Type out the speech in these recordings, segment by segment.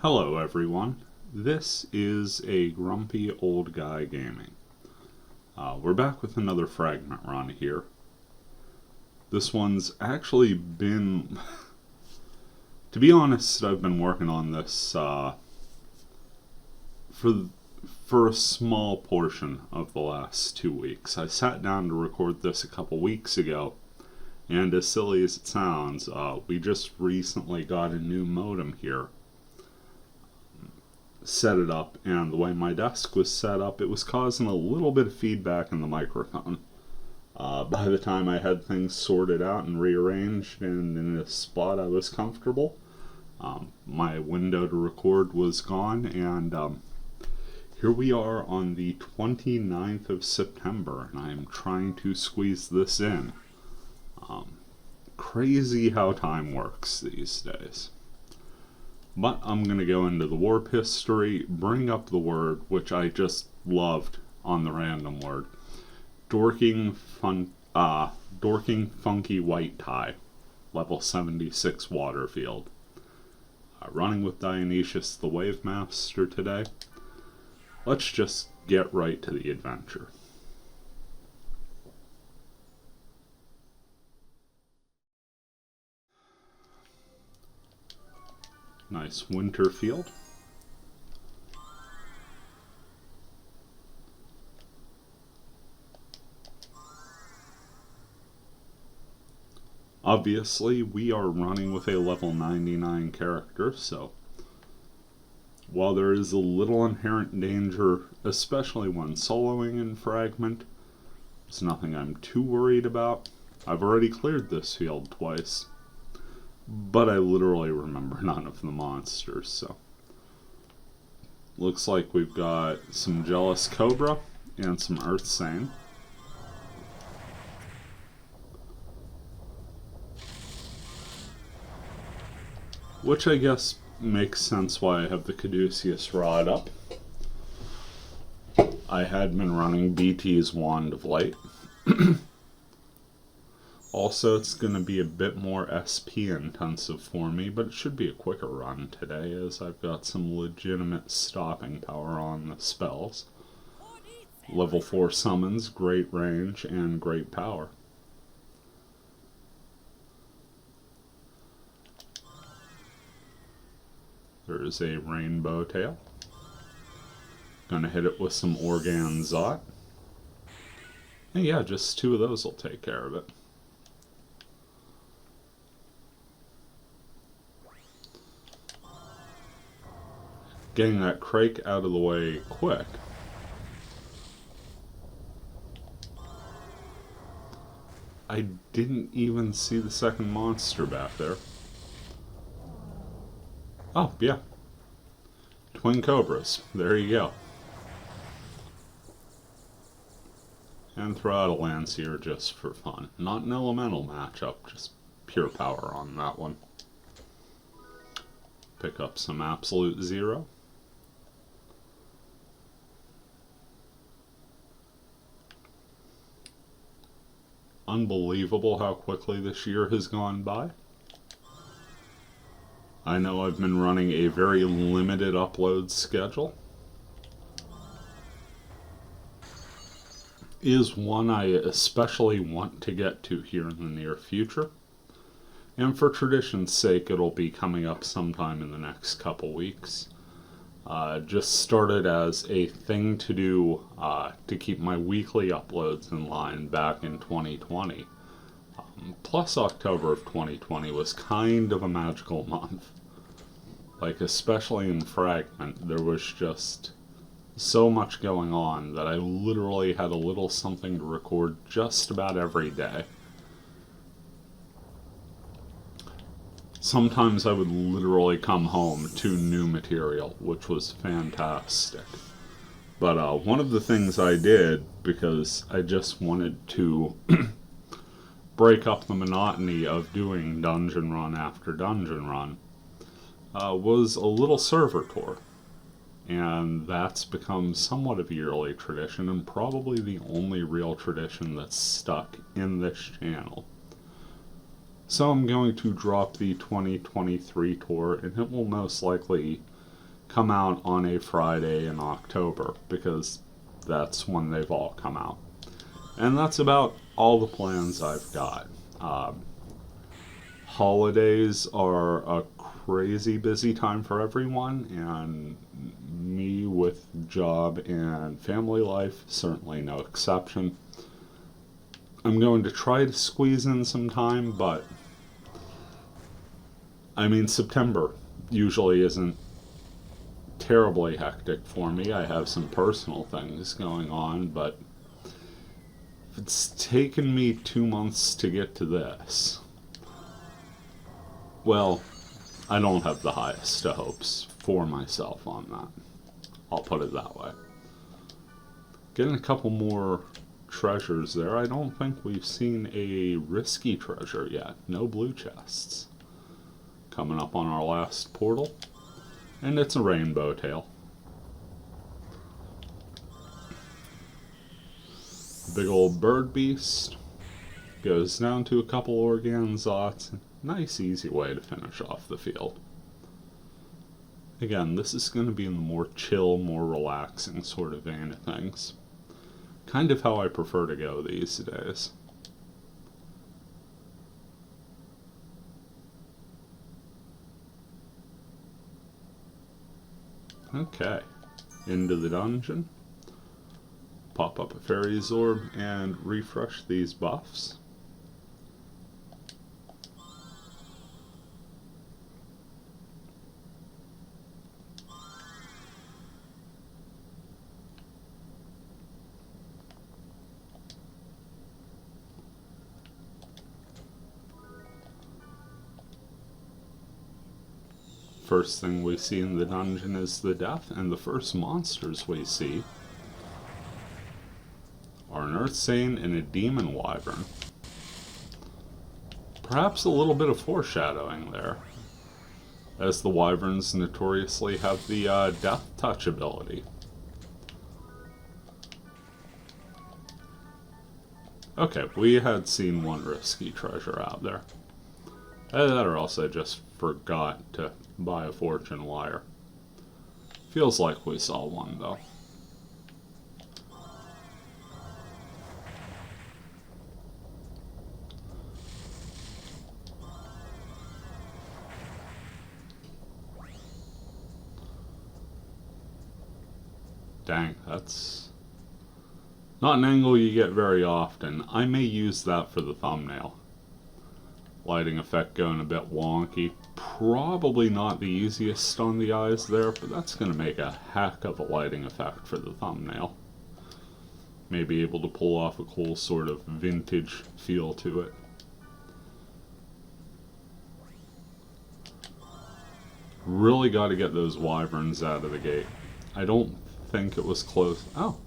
Hello everyone, this is a grumpy old guy gaming. We're back with another fragment run here. This one's actually been, to be honest, I've been working on this for a small portion of the last 2 weeks. I sat down to record this a couple weeks ago, and as silly as it sounds, we just recently got a new modem here. Set it up, and the way my desk was set up, it was causing a little bit of feedback in the microphone. By the time I had things sorted out and rearranged and in a spot I was comfortable, my window to record was gone, and here we are on the 29th of September, and I am trying to squeeze this in. Crazy how time works these days. But I'm going to go into the warp history, bring up the word, which I just loved on the random word. Dorking funky white tie, level 76 Waterfield. Running with Dionysius the Wave Master today. Let's just get right to the adventure. Nice winter field. Obviously, we are running with a level 99 character, so while there is a little inherent danger, especially when soloing in Fragment, it's nothing I'm too worried about. I've already cleared this field twice, but I literally remember none of the monsters, so. Looks like we've got some Jealous Cobra and some Earthsane. Which I guess makes sense why I have the Caduceus Rod up. I had been running BT's Wand of Light. Also, it's going to be a bit more SP intensive for me, but it should be a quicker run today as I've got some legitimate stopping power on the spells. Level 4 summons, great range, and great power. There is a Rainbow Tail. Gonna hit it with some Organ Zot. And yeah, just 2 of those will take care of it. Getting that Crake out of the way quick. I didn't even see the second monster back there. Oh, yeah. Twin Cobras. There you go. And throw out a Lancier just for fun. Not an elemental matchup, just pure power on that one. Pick up some Absolute Zero. Unbelievable how quickly this year has gone by. I know I've been running a very limited upload schedule. Is one I especially want to get to here in the near future. And for tradition's sake, it'll be coming up sometime in the next couple weeks. Just started as a thing to do to keep my weekly uploads in line back in 2020. Plus October of 2020 was kind of a magical month. Like, especially in Fragment, there was just so much going on that I literally had a little something to record just about every day. Sometimes I would literally come home to new material, which was fantastic. But one of the things I did, because I just wanted to break up the monotony of doing dungeon run after dungeon run, was a little server tour. And that's become somewhat of a yearly tradition, and probably the only real tradition that's stuck in this channel. So I'm going to drop the 2023 tour, and it will most likely come out on a Friday in October, because that's when they've all come out. And that's about all the plans I've got. Holidays are a crazy busy time for everyone, and me with job and family life, certainly no exception. I'm going to try to squeeze in some time, but I mean, September usually isn't terribly hectic for me. I have some personal things going on, but it's taken me 2 months to get to this. Well, I don't have the highest of hopes for myself on that. I'll put it that way. Getting a couple more treasures there. I don't think we've seen a risky treasure yet. No blue chests. Coming up on our last portal. And it's a rainbow tail. Big old bird beast. Goes down to a couple organzots. Nice easy way to finish off the field. Again, this is going to be in the more chill, more relaxing sort of vein of things. Kind of how I prefer to go these days. Okay, into the dungeon. Pop up a fairy's orb and refresh these buffs. First thing we see in the dungeon is the death, and the first monsters we see are an Earth Saint and a Demon Wyvern. Perhaps a little bit of foreshadowing there, as the Wyverns notoriously have the Death Touch ability. Okay, we had seen one risky treasure out there. That or else I just forgot to buy a fortune wire. Feels like we saw one though. Dang, that's not an angle you get very often. I may use that for the thumbnail. Lighting effect going a bit wonky. Probably not the easiest on the eyes there, but that's going to make a heck of a lighting effect for the thumbnail. May be able to pull off a cool sort of vintage feel to it. Really got to get those wyverns out of the gate. I don't think it was close. Oh,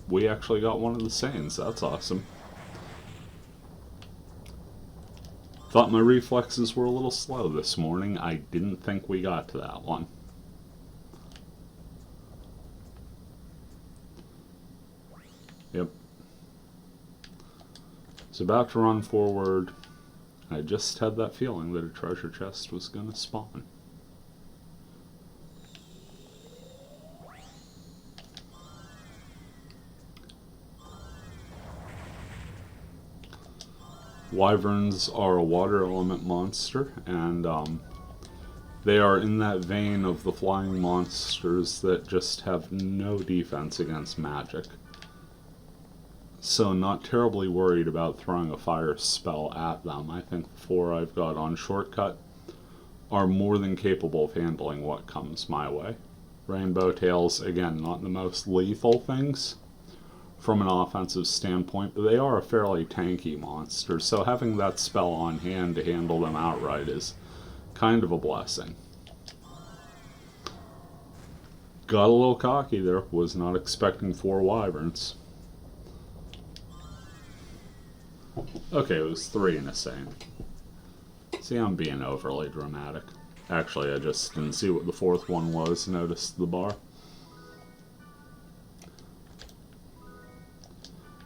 we actually got one of the Saiyans. That's awesome. Thought my reflexes were a little slow this morning. I didn't think we got to that one. Yep. It's about to run forward. I just had that feeling that a treasure chest was going to spawn. Wyverns are a water element monster, and they are in that vein of the flying monsters that just have no defense against magic. So not terribly worried about throwing a fire spell at them. I think the 4 I've got on shortcut are more than capable of handling what comes my way. Rainbow tails, again, not the most lethal things from an offensive standpoint, but they are a fairly tanky monster, so having that spell on hand to handle them outright is kind of a blessing. Got a little cocky there, was not expecting 4 wyverns. Okay, it was 3 and a Saint. See, I'm being overly dramatic. Actually, I just didn't see what the 4th one was, noticed the bar.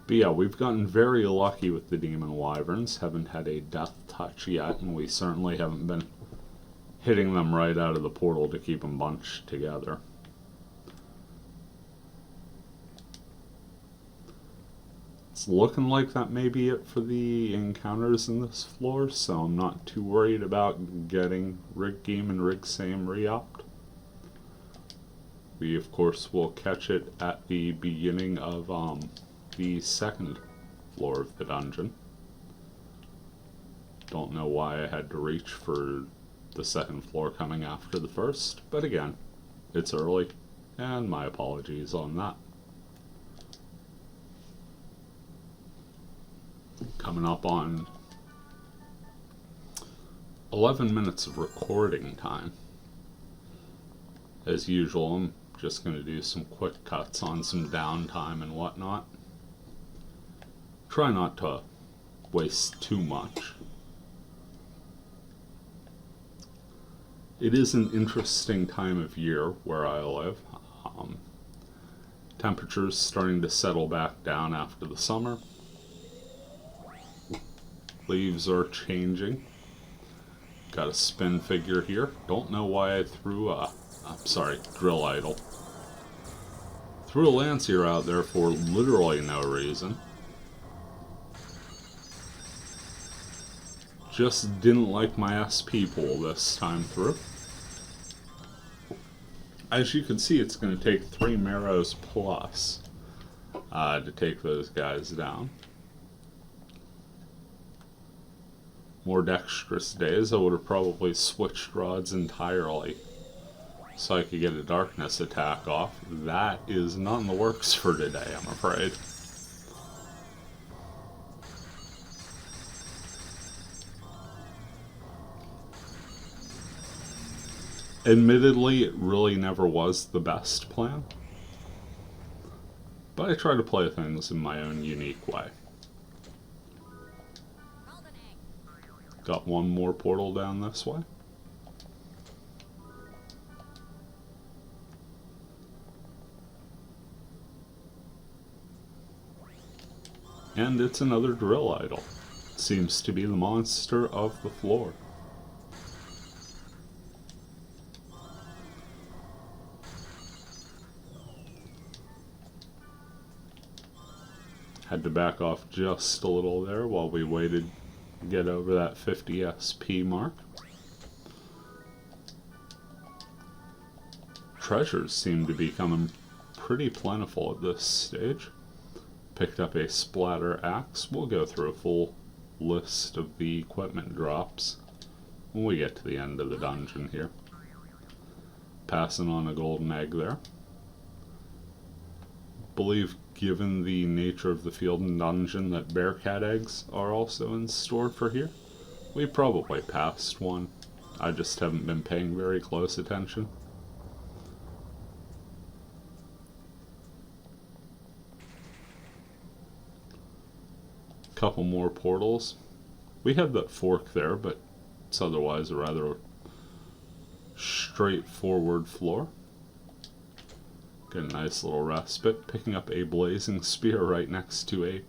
But yeah, we've gotten very lucky with the Demon Wyverns. Haven't had a death touch yet, and we certainly haven't been hitting them right out of the portal to keep them bunched together. It's looking like that may be it for the encounters in this floor, so I'm not too worried about getting Rig Game and Rig Same re-upped. We of course will catch it at the beginning of the second floor of the dungeon. Don't know why I had to reach for the second floor coming after the first, but again, it's early, and my apologies on that. Coming up on 11 minutes of recording time. As usual, I'm just going to do some quick cuts on some downtime and whatnot. Try not to waste too much. It is an interesting time of year where I live. Temperatures starting to settle back down after the summer. Leaves are changing. Got a spin figure here. Don't know why I threw drill idol. Threw a Lancier out there for literally no reason. Just didn't like my SP pool this time through. As you can see, it's going to take 3 Marrows plus to take those guys down. More dexterous days, I would have probably switched rods entirely so I could get a darkness attack off. That is not in the works for today, I'm afraid. Admittedly, it really never was the best plan, but I try to play things in my own unique way. Got one more portal down this way. And it's another drill idol. Seems to be the monster of the floor. Had to back off just a little there while we waited to get over that 50 SP mark. Treasures seem to be coming pretty plentiful at this stage. Picked up a splatter axe. We'll go through a full list of the equipment drops when we get to the end of the dungeon here. Passing on a golden egg there. Believe, given the nature of the field and dungeon, that bearcat eggs are also in store for here. We probably passed one. I just haven't been paying very close attention. Couple more portals. We have that fork there, but it's otherwise a rather straightforward floor. Get a nice little respite. Picking up a blazing spear right next to a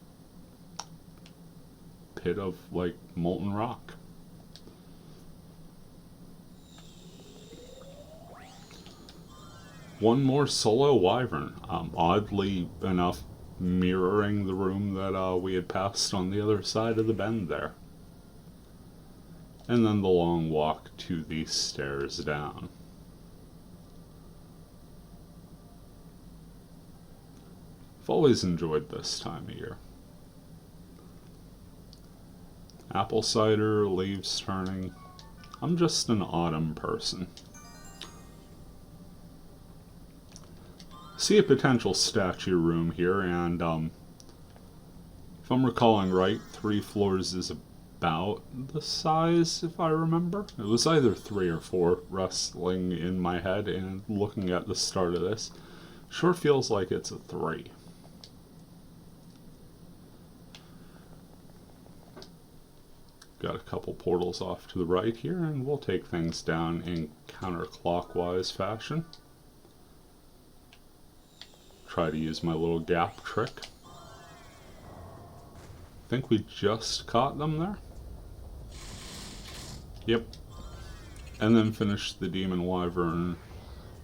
pit of, like, molten rock. One more solo wyvern. Oddly enough, mirroring the room that we had passed on the other side of the bend there. And then the long walk to the stairs down. I've always enjoyed this time of year. Apple cider, leaves turning. I'm just an autumn person. See a potential statue room here, and if I'm recalling right, 3 floors is about the size, if I remember. It was either 3 or 4 wrestling in my head, and looking at the start of this, sure feels like it's a 3. Got a couple portals off to the right here, and we'll take things down in counterclockwise fashion. Try to use my little gap trick. Think we just caught them there? Yep. And then finish the demon wyvern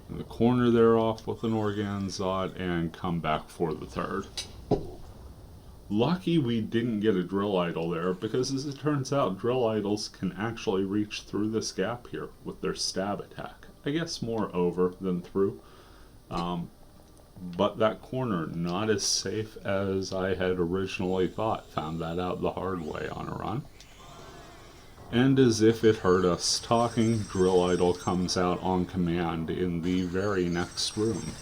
in the corner there off with an organzot and come back for the third. Lucky we didn't get a drill idol there, because as it turns out, drill idols can actually reach through this gap here with their stab attack. I guess more over than through. But that corner, not as safe as I had originally thought. Found that out the hard way on a run. And as if it hurt us talking, drill idol comes out on command in the very next room.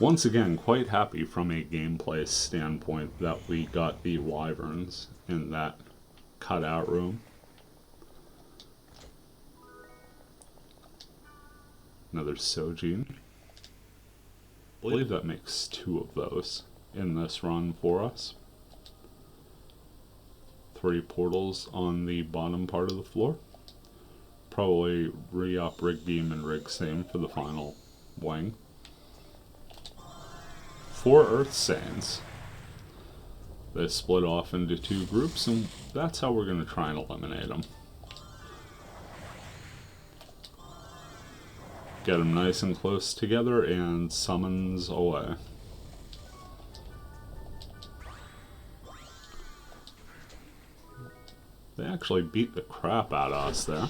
Once again, quite happy from a gameplay standpoint that we got the wyverns in that cutout room. Another Sojin. I believe that makes 2 of those in this run for us. 3 portals on the bottom part of the floor. Probably re-up Rig Beam and Rig Same for the final wing. 4 Earth Sains. They split off into 2 groups, and that's how we're going to try and eliminate them. Get them nice and close together, and summons away. They actually beat the crap out of us there.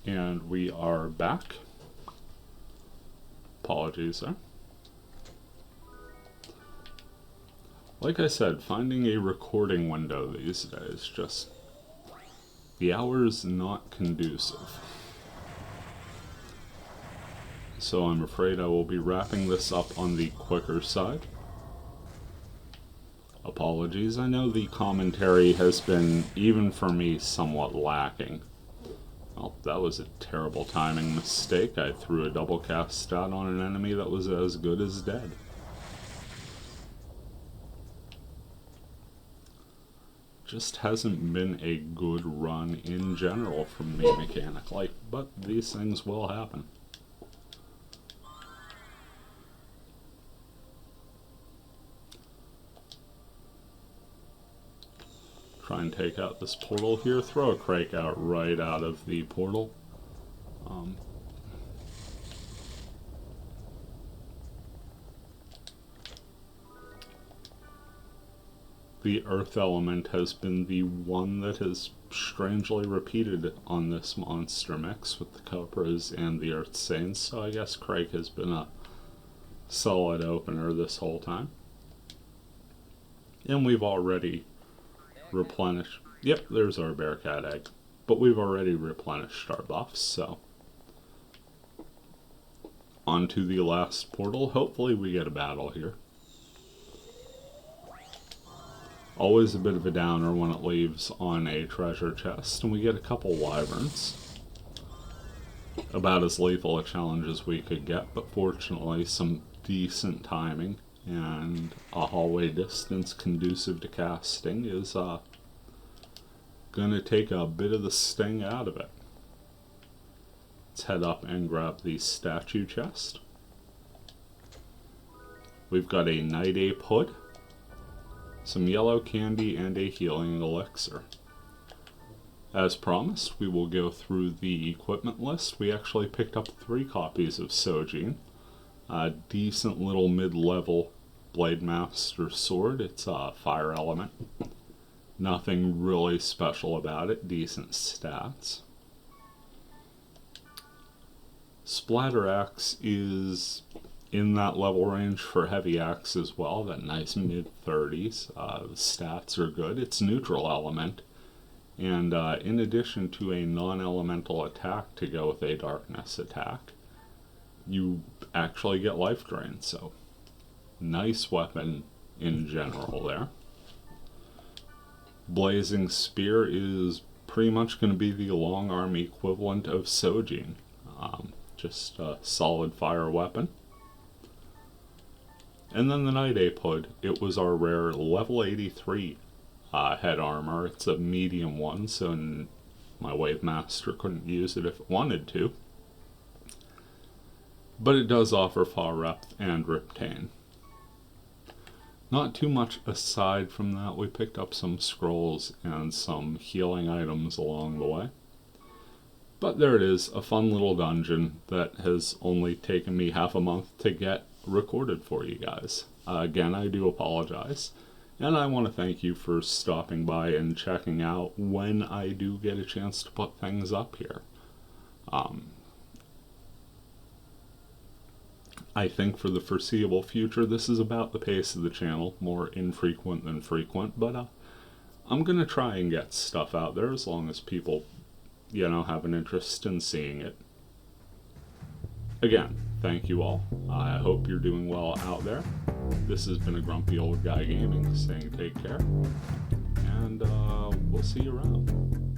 And we are back. Apologies there. Like I said, finding a recording window these days, just the hour's not conducive. So I'm afraid I will be wrapping this up on the quicker side. Apologies, I know the commentary has been, even for me, somewhat lacking. Well, that was a terrible timing mistake. I threw a double cast stat on an enemy that was as good as dead. Just hasn't been a good run in general from me mechanically, but these things will happen. Try and take out this portal here. Throw a Crake out right out of the portal. The Earth element has been the one that has strangely repeated on this monster mix with the Cobras and the Earth Saints, so I guess Crake has been a solid opener this whole time. And we've already replenished. Yep, there's our Bearcat egg. But we've already replenished our buffs, so. On to the last portal. Hopefully we get a battle here. Always a bit of a downer when it leaves on a treasure chest, and we get a couple wyverns. About as lethal a challenge as we could get, but fortunately some decent timing and a hallway distance conducive to casting is gonna take a bit of the sting out of it. Let's head up and grab the statue chest. We've got a Night Ape hood, some yellow candy, and a healing elixir. As promised, we will go through the equipment list. We actually picked up 3 copies of Sojin. A decent little mid-level Blade Master sword. It's a fire element. Nothing really special about it. Decent stats. Splatter Axe is in that level range for Heavy Axe as well. That nice mid-30s. The stats are good. It's neutral element. And in addition to a non-elemental attack to go with a darkness attack, you actually get life drain. So nice weapon in general there. Blazing Spear is pretty much going to be the long arm equivalent of Sojin. Just a solid fire weapon. And then the Night Ape hood. It was our rare level 83 head armor. It's a medium one, so my Wave Master couldn't use it if it wanted to. But it does offer far rep and Riptain. Not too much aside from that. We picked up some scrolls and some healing items along the way. But there it is, a fun little dungeon that has only taken me half a month to get recorded for you guys. Again, I do apologize. And I want to thank you for stopping by and checking out when I do get a chance to put things up here. I think for the foreseeable future, this is about the pace of the channel, more infrequent than frequent, but I'm going to try and get stuff out there as long as people, have an interest in seeing it. Again, thank you all. I hope you're doing well out there. This has been a Grumpy Old Guy Gaming, saying take care, and we'll see you around.